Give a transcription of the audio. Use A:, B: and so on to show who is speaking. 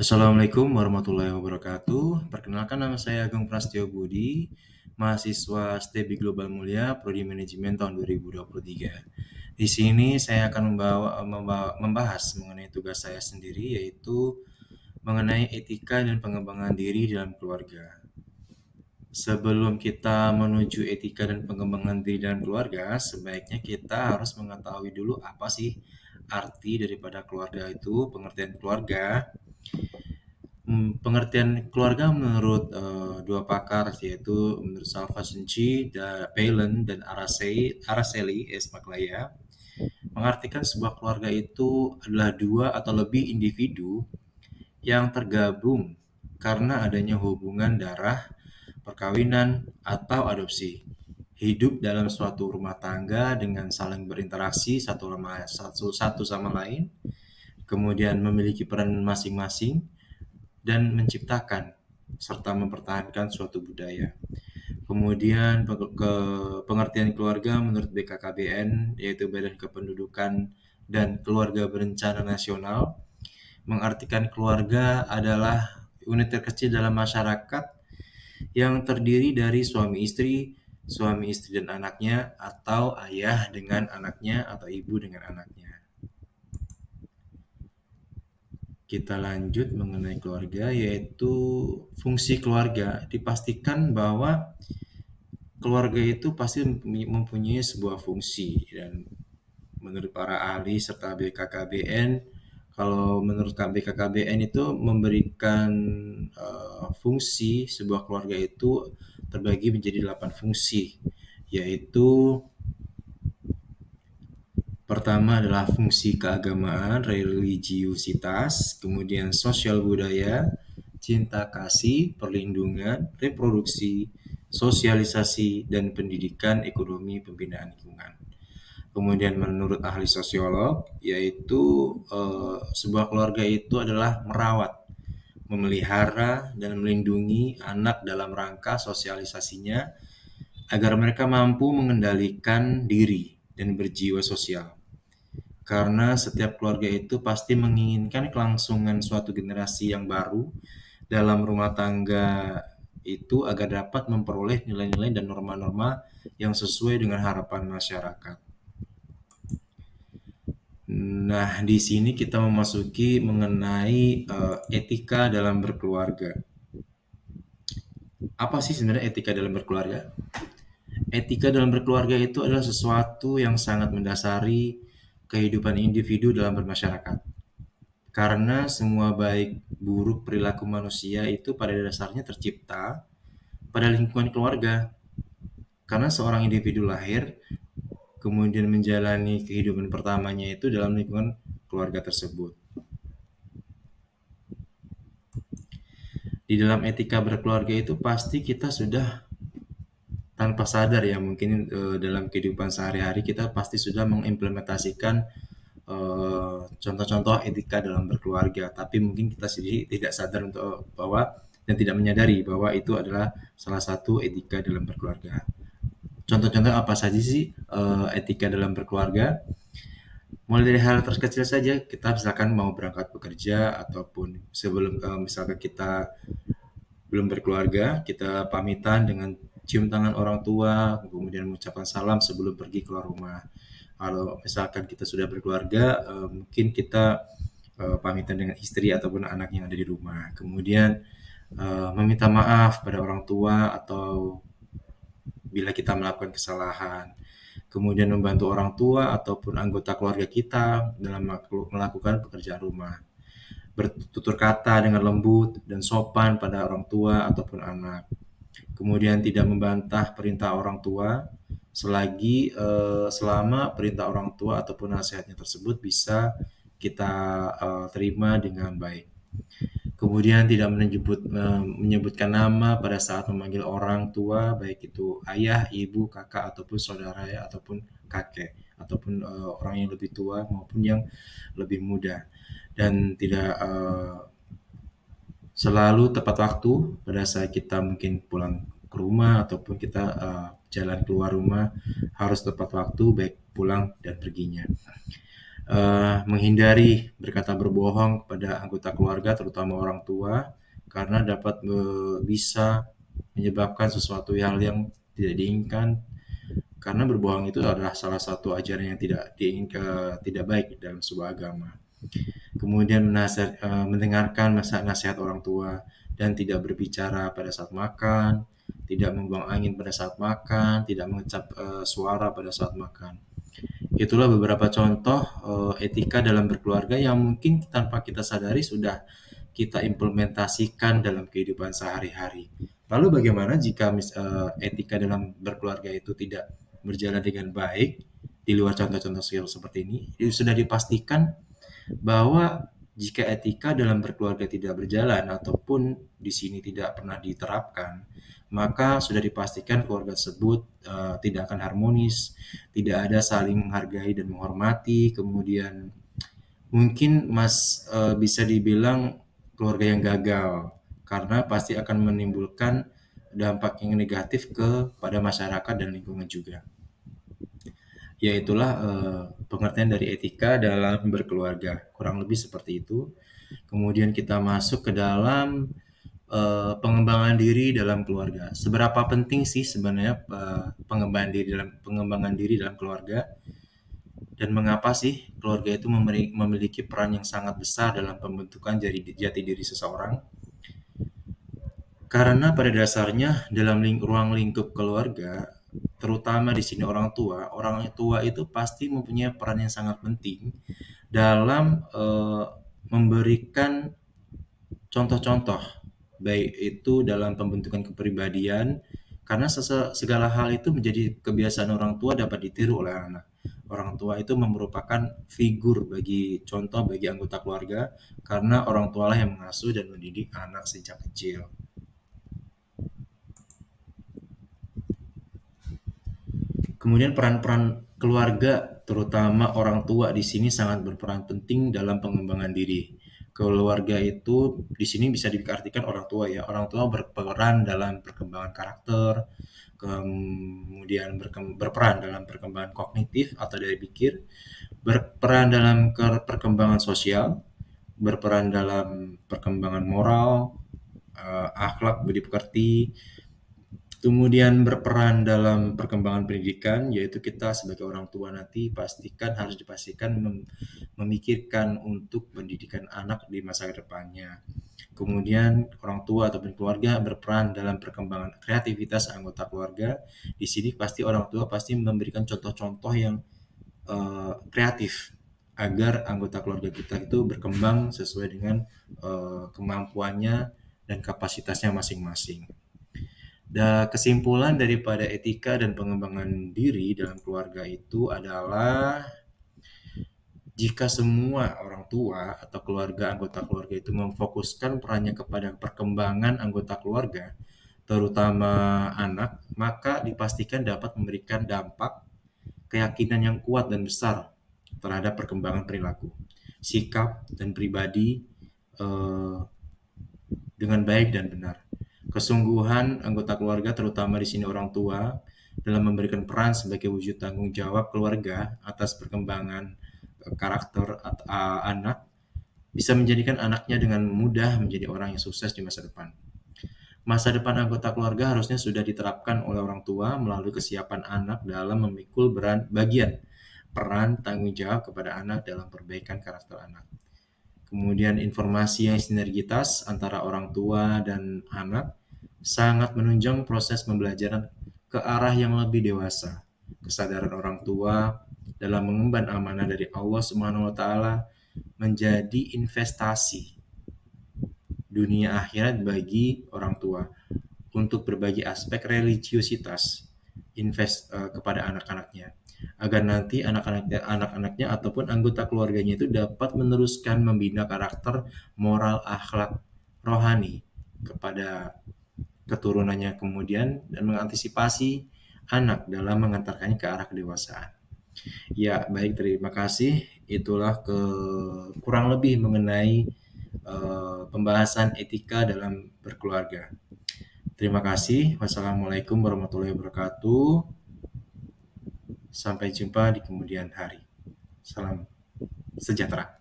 A: Assalamualaikum warahmatullahi wabarakatuh. Perkenalkan nama saya Agung Prastyo Budi, mahasiswa STEBI Global Mulia, Prodi Manajemen tahun 2023. Di sini saya akan membahas mengenai tugas saya sendiri, yaitu mengenai etika dan pengembangan diri dalam keluarga. Sebelum kita menuju etika dan pengembangan diri dalam keluarga, sebaiknya kita harus mengetahui dulu apa sih arti daripada keluarga itu, pengertian keluarga. Pengertian keluarga menurut dua pakar, yaitu menurut Salvasanchi, Palin, dan Araceli S. Maglaya, mengartikan sebuah keluarga itu adalah dua atau lebih individu yang tergabung karena adanya hubungan darah, perkawinan, atau adopsi. Hidup dalam suatu rumah tangga dengan saling berinteraksi satu sama lain, kemudian memiliki peran masing-masing, dan menciptakan serta mempertahankan suatu budaya. Kemudian pengertian keluarga menurut BKKBN, yaitu Badan Kependudukan dan Keluarga Berencana Nasional, mengartikan keluarga adalah unit terkecil dalam masyarakat yang terdiri dari suami istri dan anaknya, atau ayah dengan anaknya, atau ibu dengan anaknya. Kita lanjut mengenai keluarga, yaitu fungsi keluarga. Dipastikan bahwa keluarga itu pasti mempunyai sebuah fungsi, dan menurut para ahli serta BKKBN, kalau menurut BKKBN itu memberikan fungsi sebuah keluarga itu terbagi menjadi 8 fungsi, yaitu pertama adalah fungsi keagamaan, religiusitas, kemudian sosial budaya, cinta kasih, perlindungan, reproduksi, sosialisasi, dan pendidikan, ekonomi, pembinaan lingkungan. Kemudian menurut ahli sosiolog, yaitu sebuah keluarga itu adalah merawat, memelihara, dan melindungi anak dalam rangka sosialisasinya agar mereka mampu mengendalikan diri dan berjiwa sosial. Karena setiap keluarga itu pasti menginginkan kelangsungan suatu generasi yang baru dalam rumah tangga itu agar dapat memperoleh nilai-nilai dan norma-norma yang sesuai dengan harapan masyarakat. Nah, di sini kita memasuki mengenai etika dalam berkeluarga. Apa sih sebenarnya etika dalam berkeluarga? Etika dalam berkeluarga itu adalah sesuatu yang sangat mendasari kehidupan individu dalam bermasyarakat. Karena semua baik buruk perilaku manusia itu pada dasarnya tercipta pada lingkungan keluarga. Karena seorang individu lahir, kemudian menjalani kehidupan pertamanya itu dalam lingkungan keluarga tersebut. Di dalam etika berkeluarga itu pasti kita sudah tanpa sadar ya, mungkin dalam kehidupan sehari-hari kita pasti sudah mengimplementasikan contoh-contoh etika dalam berkeluarga, tapi mungkin kita sendiri tidak sadar untuk bahwa dan tidak menyadari bahwa itu adalah salah satu etika dalam berkeluarga. Contoh-contoh apa saja sih etika dalam berkeluarga? Mulai dari hal terkecil saja, kita misalkan mau berangkat bekerja ataupun sebelum misalkan kita belum berkeluarga, kita pamitan dengan cium tangan orang tua, kemudian mengucapkan salam sebelum pergi keluar rumah. Kalau misalkan kita sudah berkeluarga, mungkin kita pamitan dengan istri ataupun anak yang ada di rumah. Kemudian meminta maaf pada orang tua atau bila kita melakukan kesalahan. Kemudian membantu orang tua ataupun anggota keluarga kita dalam melakukan pekerjaan rumah. Bertutur kata dengan lembut dan sopan pada orang tua ataupun anak. Kemudian tidak membantah perintah orang tua selama perintah orang tua ataupun nasihatnya tersebut bisa kita terima dengan baik. Kemudian tidak menyebutkan nama pada saat memanggil orang tua, baik itu ayah, ibu, kakak, ataupun saudara ya, ataupun kakek, ataupun orang yang lebih tua maupun yang lebih muda. Dan tidak selalu tepat waktu pada saat kita mungkin pulang ke rumah ataupun kita jalan keluar rumah, harus tepat waktu baik pulang dan perginya. menghindari berkata berbohong kepada anggota keluarga, terutama orang tua, karena dapat bisa menyebabkan sesuatu hal yang tidak diinginkan. Karena berbohong itu adalah salah satu ajaran yang tidak baik dalam sebuah agama. Kemudian mendengarkan nasihat orang tua dan tidak berbicara pada saat makan, tidak membuang angin pada saat makan, tidak mengecap suara pada saat makan. Itulah beberapa contoh etika dalam berkeluarga yang mungkin tanpa kita sadari sudah kita implementasikan dalam kehidupan sehari-hari. Lalu bagaimana jika etika dalam berkeluarga itu tidak berjalan dengan baik di luar contoh-contoh seperti ini? Sudah dipastikan bahwa jika etika dalam berkeluarga tidak berjalan ataupun di sini tidak pernah diterapkan, maka sudah dipastikan keluarga tersebut tidak akan harmonis, tidak ada saling menghargai dan menghormati, kemudian mungkin bisa dibilang keluarga yang gagal karena pasti akan menimbulkan dampak yang negatif kepada masyarakat dan lingkungan juga. Ya itulah pengertian dari etika dalam berkeluarga, kurang lebih seperti itu. Kemudian kita masuk ke dalam pengembangan diri dalam keluarga. Seberapa penting sih sebenarnya pengembangan diri dalam keluarga, dan mengapa sih keluarga itu memiliki peran yang sangat besar dalam pembentukan jati diri seseorang? Karena pada dasarnya dalam ruang lingkup keluarga, terutama di sini orang tua itu pasti mempunyai peran yang sangat penting dalam memberikan contoh-contoh, baik itu dalam pembentukan kepribadian, karena segala hal itu menjadi kebiasaan orang tua dapat ditiru oleh anak. Orang tua itu merupakan figur bagi contoh bagi anggota keluarga, karena orang tualah yang mengasuh dan mendidik anak sejak kecil. Kemudian peran-peran keluarga, terutama orang tua di sini sangat berperan penting dalam pengembangan diri. Keluarga itu di sini bisa diartikan orang tua ya. Orang tua berperan dalam perkembangan karakter, kemudian berperan dalam perkembangan kognitif atau daya pikir, berperan dalam perkembangan sosial, berperan dalam perkembangan moral, akhlak budi pekerti, kemudian berperan dalam perkembangan pendidikan, yaitu kita sebagai orang tua nanti harus dipastikan memikirkan untuk pendidikan anak di masa depannya. Kemudian orang tua ataupun keluarga berperan dalam perkembangan kreativitas anggota keluarga. Di sini pasti orang tua pasti memberikan contoh-contoh yang kreatif agar anggota keluarga kita itu berkembang sesuai dengan kemampuannya dan kapasitasnya masing-masing. Dan kesimpulan daripada etika dan pengembangan diri dalam keluarga itu adalah jika semua orang tua atau anggota keluarga itu memfokuskan perannya kepada perkembangan anggota keluarga, terutama anak, maka dipastikan dapat memberikan dampak keyakinan yang kuat dan besar terhadap perkembangan perilaku, sikap, dan pribadi dengan baik dan benar. Kesungguhan anggota keluarga, terutama di sini orang tua, dalam memberikan peran sebagai wujud tanggung jawab keluarga atas perkembangan karakter anak, bisa menjadikan anaknya dengan mudah menjadi orang yang sukses di masa depan. Masa depan anggota keluarga harusnya sudah diterapkan oleh orang tua melalui kesiapan anak dalam memikul bagian peran tanggung jawab kepada anak dalam perbaikan karakter anak. Kemudian informasi yang sinergitas antara orang tua dan anak sangat menunjang proses pembelajaran ke arah yang lebih dewasa. Kesadaran orang tua dalam mengemban amanah dari Allah Subhanahu wa taala menjadi investasi dunia akhirat bagi orang tua untuk berbagi aspek religiositas kepada anak-anaknya, agar nanti anak-anaknya ataupun anggota keluarganya itu dapat meneruskan membina karakter, moral, akhlak, rohani kepada keturunannya kemudian, dan mengantisipasi anak dalam mengantarkannya ke arah kedewasaan. Ya, baik, terima kasih. Itulah kurang lebih mengenai pembahasan etika dalam berkeluarga. Terima kasih. Wassalamualaikum warahmatullahi wabarakatuh. Sampai jumpa di kemudian hari. Salam. sejahtera.